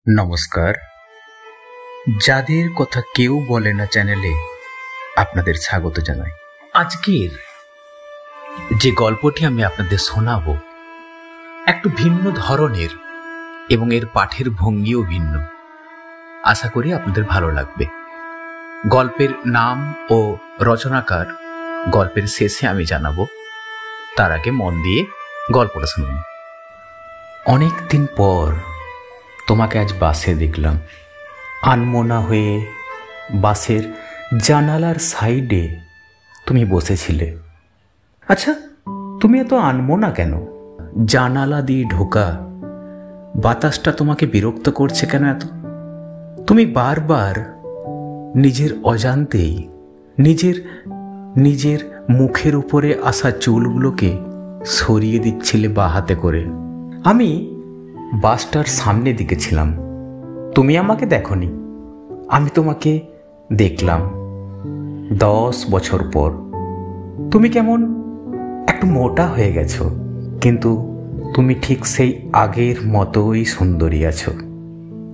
নমস্কার। যাদের কথা কেউ বলে না চ্যানেলে আপনাদের স্বাগত জানাই। আজকের যে গল্পটি আমি আপনাদের শোনাবো একটু ভিন্ন ধরনের এবং এর পাঠের ভঙ্গিও ভিন্ন। আশা করি আপনাদের ভালো লাগবে। গল্পের নাম ও রচনাকার গল্পের শেষে আমি জানাবো, তার আগে মন দিয়ে গল্পটা শুনুন। অনেক দিন পর তোমাকে আজ বাসে দেখলাম। আনমনা হয়ে বাসের জানালার সাইডে তুমি বসেছিলে। আচ্ছা, তুমি এত আনমনা কেন? জানালা দিয়ে ঢোকা বাতাসটা তোমাকে বিরক্ত করছে কেন এত? তুমি বারবার নিজের অজান্তেই নিজের মুখের উপরে আসা চুলগুলোকে সরিয়ে দিচ্ছিলে বাঁ হাতে করে। আমি বাসটার সামনে দিকে ছিলাম, তুমি আমাকে দেখোনি, আমি তোমাকে দেখলাম 10 বছর পর। তুমি কেমন একটু মোটা হয়ে গেছো, কিন্তু তুমি ঠিক সেই আগের মতোই সুন্দরী আছো।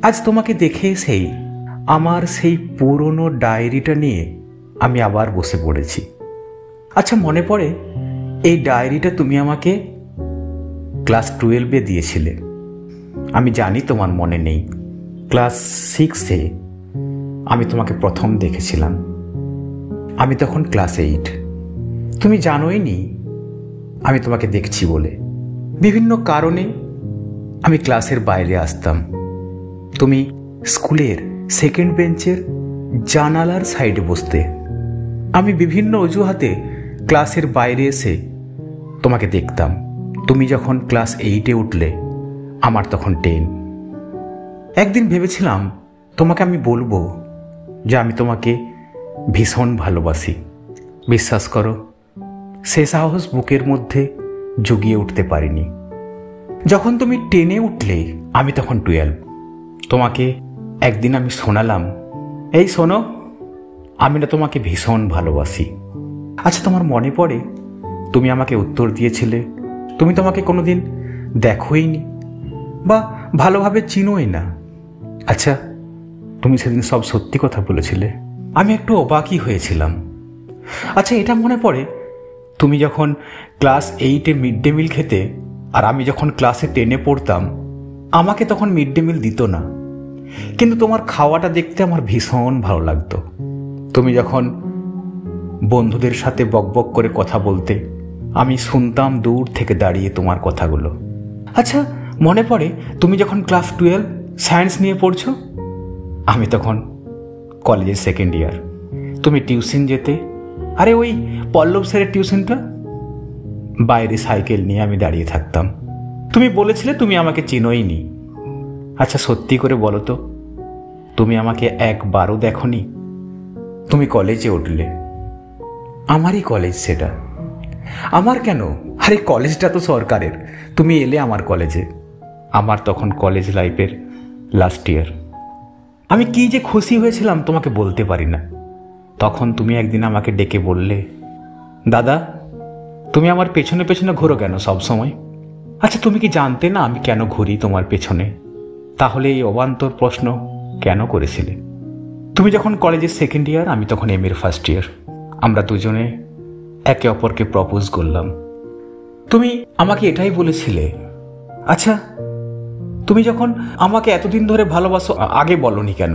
আজ তোমাকে দেখে আমার সেই পুরনো ডায়েরিটা নিয়ে আমি আবার বসে পড়েছি। আচ্ছা, মনে পড়ে এই ডায়েরিটা তুমি আমাকে ক্লাস 12-এ দিয়েছিলে। আমি জানি তোমার মনে নেই। ক্লাস 6-এ আমি তোমাকে প্রথম দেখেছিলাম। আমি তখন ক্লাস 8। তুমি জানোই নি আমি তোমাকে দেখছি বলে। বিভিন্ন কারণে আমি ক্লাসের বাইরে আসতাম। তুমি স্কুলের সেকেন্ড বেঞ্চের জানালার সাইডে বসতে। আমি বিভিন্ন অজুহাতে ক্লাসের বাইরে এসে তোমাকে দেখতাম। তুমি যখন ক্লাস 8-এ উঠলে, আমার তখন 10। একদিন ভেবেছিলাম তোমাকে আমি বলবো যে আমি তোমাকে ভীষণ ভালোবাসি। বিশ্বাস করো, সে সাহস বুকের মধ্যে জুগিয়ে উঠতে পারিনি। যখন তুমি 10-এ উঠলে, আমি তখন 12। তোমাকে একদিন আমি শোনালাম, এই শোনো, আমি না তোমাকে ভীষণ ভালোবাসি। আচ্ছা, তোমার মনে পড়ে তুমি আমাকে উত্তর দিয়েছিলে তুমি তোমাকে কোনোদিন দেখোই নি বা ভালোভাবে চিনোই না। আচ্ছা, তুমি সেদিন সব সত্যি কথা বলেছিলে। আমি একটু অবাকই হয়েছিলাম। আচ্ছা, এটা মনে পড়ে তুমি যখন ক্লাস 8-এ মিড ডে মিল খেতে, আর আমি যখন ক্লাসে 10-এ পড়তাম, আমাকে তখন মিড ডে মিল দিত না, কিন্তু তোমার খাওয়াটা দেখতে আমার ভীষণ ভালো লাগতো। তুমি যখন বন্ধুদের সাথে বকবক করে কথা বলতে, আমি শুনতাম দূর থেকে দাঁড়িয়ে তোমার কথাগুলো। আচ্ছা, মনে পড়ে তুমি যখন ক্লাস 12 সায়েন্স নিয়ে পড়ছো, আমি তখন কলেজের সেকেন্ড ইয়ার। তুমি টিউশন যেতে, আরে ওই পল্লব স্যারের টিউশনটা, বাইরে সাইকেল নিয়ে আমি দাঁড়িয়ে থাকতাম। তুমি বলেছিলে তুমি আমাকে চিনোই নি। আচ্ছা, সত্যি করে বলো তো, তুমি আমাকে একবারও দেখোনি? তুমি কলেজে উঠলে, আমারই কলেজ সেটা। আমার কেন? আরে কলেজটা তো সরকারের। তুমি এলে আমার কলেজে। আমার তখন কলেজ লাইফের লাস্ট ইয়ার। আমি কি যে খুশি হয়েছিলাম তোমাকে বলতে পারি না। তখন তুমি একদিন আমাকে ডেকে বললে, দাদা, তুমি আমার পেছনে পেছনে ঘোরো কেন সব সময়? আচ্ছা, তুমি কি জানতে না আমি কেন ঘুরি তোমার পেছনে? তাহলে এই অবান্তর প্রশ্ন কেন করেছিলে? তুমি যখন কলেজের সেকেন্ড ইয়ার, আমি তখন এম এর ফার্স্ট ইয়ার। আমরা দুজনে একে অপরকে প্রপোজ করলাম। তুমি আমাকে এটাই বলেছিলে। আচ্ছা, তুমি যখন আমাকে এতদিন ধরে ভালোবাসো, আগে বলনি কেন?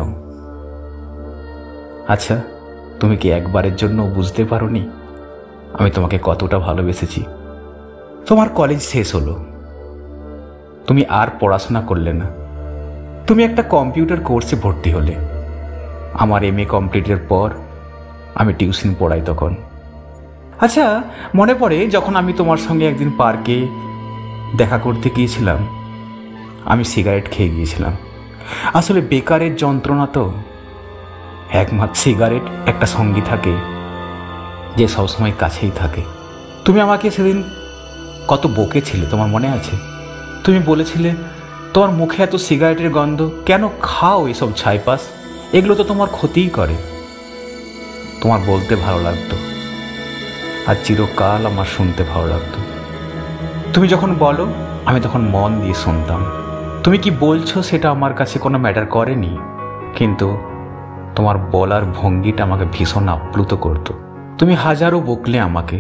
আচ্ছা, তুমি কি একবারের জন্য বুঝতে পারোনি আমি তোমাকে কতটা ভালোবেসেছি? তোমার কলেজ শেষ হলো, তুমি আর পড়াশোনা করলে না, তুমি একটা কম্পিউটার কোর্সে ভর্তি হলে। আমার এম এ কমপ্লিটের পর আমি টিউশন পড়াই তখন। আচ্ছা, মনে পড়ে যখন আমি তোমার সঙ্গে একদিন পার্কে দেখা করতে গিয়েছিলাম, আমি সিগারেট খেয়ে গিয়েছিলাম। আসলে বেকারের যন্ত্রণা তো, একমাত্র সিগারেট একটা সঙ্গী থাকে যে সবসময় কাছেই থাকে। তুমি আমাকে সেদিন কত বকেছিলে, তোমার মনে আছে? তুমি বলেছিলে তোমার মুখে এত সিগারেটের গন্ধ, কেন খাও এসব ছাইপাস, এগুলো তো তোমার ক্ষতিই করে। তোমার বলতে ভালো লাগতো, আর চিরকাল আমার শুনতে ভালো লাগতো। তুমি যখন বলো, আমি তখন মন দিয়ে শুনতাম। তুমি কি বলছো সেটা আমার কাছে কোনো ম্যাটার করেনি, কিন্তু তোমার বলার ভঙ্গিটা আমাকে ভীষণ আপ্লুত করত। তুমি হাজারো বকলে আমাকে,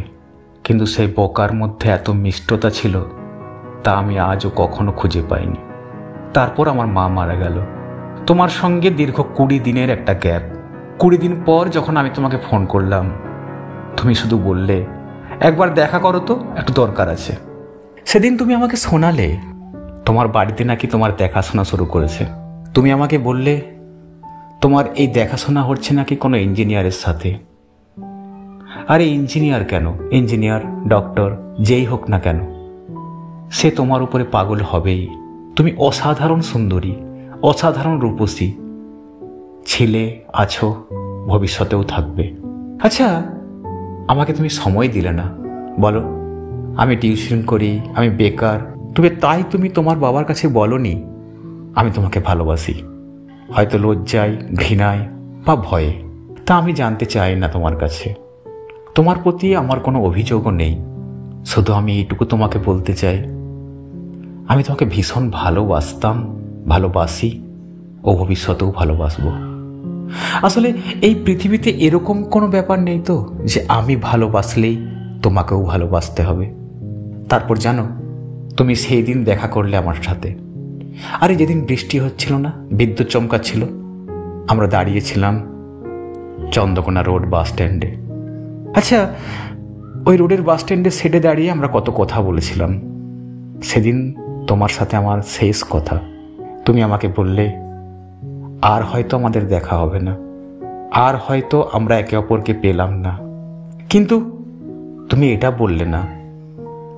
কিন্তু সেই বকার মধ্যে এত মিষ্টতা ছিল তা আমি আজও কখনো খুঁজে পাইনি। তারপর আমার মা মারা গেল। তোমার সঙ্গে দীর্ঘ 20 দিনের একটা গ্যাপ। 20 দিন পর যখন আমি তোমাকে ফোন করলাম, তুমি শুধু বললে একবার দেখা করো তো, একটু দরকার আছে। সেদিন তুমি আমাকে শোনালে তোমার বাড়িতে নাকি তোমার দেখাশোনা শুরু করেছে। তুমি আমাকে বললে তোমার এই দেখাশোনা হচ্ছে নাকি কোনো ইঞ্জিনিয়ারের সাথে। আরে ইঞ্জিনিয়ার কেন, ইঞ্জিনিয়ার, ডক্টর, যেই হোক না কেন, সে তোমার উপরে পাগল হবেই। তুমি অসাধারণ সুন্দরী, অসাধারণ রূপসী ছিলে, আছো, ভবিষ্যতেও থাকবে। আচ্ছা, আমাকে তুমি সময় দিলে না। বলো, আমি টিউশন করি, আমি বেকার, তাই তুমি তোমার বাবার কাছে বলনি আমি তোমাকে ভালোবাসি। হয়তো লজ্জায়, ঘৃণায় বা ভয়ে, তা আমি জানতে চাই না তোমার কাছে। তোমার প্রতি আমার কোনো অভিযোগও নেই, শুধু আমি এইটুকু তোমাকে বলতে চাই, আমি তোমাকে ভীষণ ভালোবাসতাম, ভালোবাসি ও ভবিষ্যতেও ভালোবাসবো। আসলে এই পৃথিবীতে এরকম কোনো ব্যাপার নেই তো যে আমি ভালোবাসলেই তোমাকেও ভালোবাসতে হবে। তারপর জানো, তুমি সেই দিন দেখা করলে আমার সাথে। আরে যেদিন বৃষ্টি হচ্ছিল না, বিদ্যুৎ চমকাচ্ছিল, আমরা দাঁড়িয়েছিলাম চন্দ্রকোনা রোড বাস স্ট্যান্ডে। আচ্ছা, ওই রোডের বাস স্ট্যান্ডে সেটে দাঁড়িয়ে আমরা কত কথা বলেছিলাম। সেদিন তোমার সাথে আমার শেষ কথা। তুমি আমাকে বললে আর হয়তো আমাদের দেখা হবে না, আর হয়তো আমরা একে অপরকে পেলাম না, কিন্তু তুমি এটা বললে না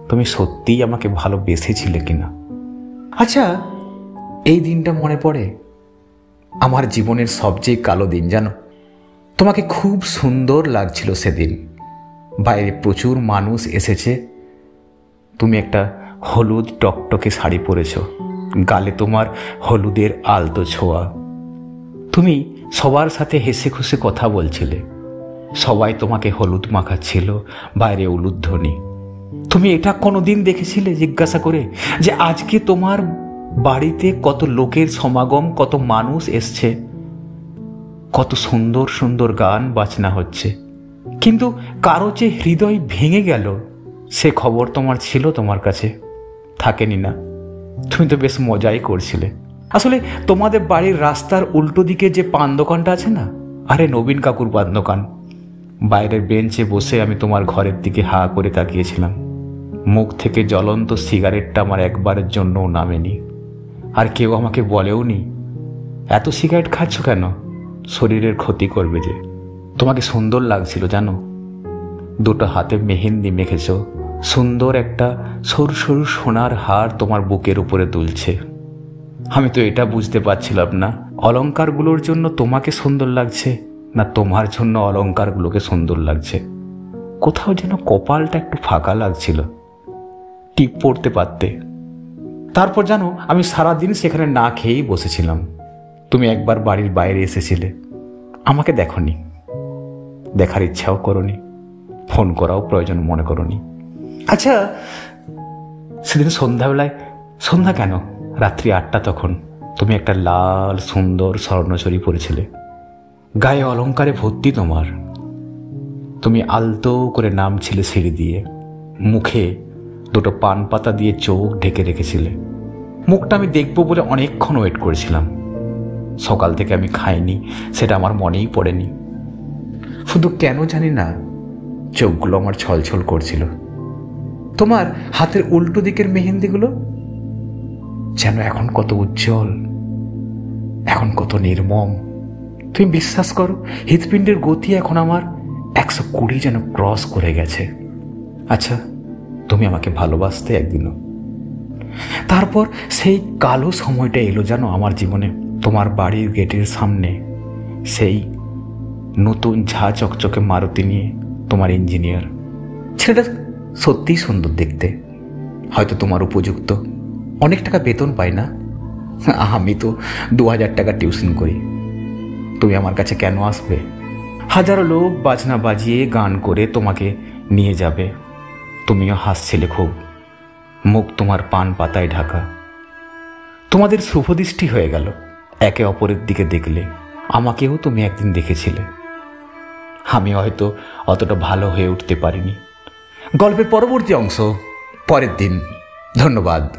তুমি সত্যিই আমাকে ভালোবেসেছিলে কিনা। আচ্ছা, এই দিনটা মনে পড়ে, আমার জীবনের সবচেয়ে কালো দিন জানো। তোমাকে খুব সুন্দর লাগছিল সেদিন, বাইরে প্রচুর মানুষ এসেছে, তুমি একটা হলুদ টকটকে শাড়ি পরেছ, গালে তোমার হলুদের আলতো ছোঁয়া। তুমি সবার সাথে হেসে খুশি কথা বলছিলে, সবাই তোমাকে হলুদ মাখাচ্ছিল, বাইরে উলুধ্বনি। তুমি এটা কোনোদিন দেখেছিলে জিজ্ঞাসা করে যে আজকে তোমার বাড়িতে কত লোকের সমাগম, কত মানুষ এসছে, কত সুন্দর সুন্দর গান বাজনা হচ্ছে, কিন্তু কারো যে হৃদয় ভেঙে গেল সে খবর তোমার ছিল তোমার কাছে? থাকেনি না? তুমি তো বেশ মজাই করছিলে। আসলে তোমাদের বাড়ির রাস্তার উল্টো দিকে যে পান দোকানটা আছে না, আরে নবীন কাকুর পান দোকান, বাইরের বেঞ্চে বসে আমি তোমার ঘরের দিকে হা করে তাকিয়েছিলাম। মুখ থেকে জ্বলন্ত সিগারেটটা আমার একবারের জন্যও নামেনি, আর কেউ আমাকে বলেও নি এত সিগারেট খাচ্ছ কেন, শরীরের ক্ষতি করবে যে। তোমাকে সুন্দর লাগছিল জানো, দুটো হাতে মেহেন্দি মেখেছ, সুন্দর একটা সরু সরু সোনার হার তোমার বুকের উপরে দুলছে। আমি তো এটা বুঝতে পারছিলাম না অলংকারগুলোর জন্য তোমাকে সুন্দর লাগছে না তোমার জন্য অলংকারগুলোকে সুন্দর লাগছে। কোথাও যেন কপালটা একটু ফাঁকা লাগছিল, টিপ পড়তে পারতে। তারপর জানো, আমি সারাদিন সেখানে না খেয়েই বসেছিলাম। তুমি একবার বাড়ির বাইরে এসেছিলে, আমাকে দেখনি, দেখার ইচ্ছাও করনি, ফোন করাও প্রয়োজন মনে করনি। আচ্ছা, সেদিন সন্ধ্যাবেলায়, সন্ধ্যা কেন, রাত্রি 8টা তখন তুমি একটা লাল সুন্দর স্বর্ণচুড়ি পরেছিলে, গায়ে অলংকারে ভর্তি তোমার। তুমি আলতো করে নামছিলে সিঁড়ি দিয়ে, মুখে দুটো পান পাতা দিয়ে চোখ ঢেকে রেখেছিলে। মুখটা আমি দেখবো বলে অনেকক্ষণ ওয়েট করেছিলাম। সকাল থেকে আমি খাইনি, সেটা আমার মনেই পড়েনি। শুধু কেন জানি না চোখগুলো আমার ছলছল করছিল। তোমার হাতের উল্টো দিকের মেহেন্দিগুলো যেন এখন কত উজ্জ্বল, এখন কত নির্মম। তুমি বিশ্বাস করো, হৃৎপিণ্ডের গতি এখন আমার 120 যেন ক্রস করে গেছে। আচ্ছা, তুমি আমাকে ভালোবাসতে একদিনও। তারপর সেই কালো সময়টা এলো জানো আমার জীবনে। তোমার বাড়ির গেটের সামনে সেই নতুন ঝা চকচকে মারুতি নিয়ে তোমার ইঞ্জিনিয়ার। ছেলেটা সত্যিই সুন্দর দেখতে, হয়তো তোমার উপযুক্ত, অনেক টাকা বেতন পাই না, আমি তো 2000 টাকা টিউশন করি। তুমি আমার কাছে কেন আসবে? হাজারো লোক বাজনা বাজিয়ে গান করে তোমাকে নিয়ে যাবে। তুমিও হাসছিলে খুব, মুখ তোমার পান পাতায় ঢাকা। তোমাদের শুভদৃষ্টি হয়ে গেল, একে অপরের দিকে দেখলে। আমাকেও তুমি একদিন দেখেছিলে। আমি হয়তো অতটা ভালো হয়ে উঠতে পারিনি। গল্পের পরবর্তী অংশ পরের দিন। ধন্যবাদ।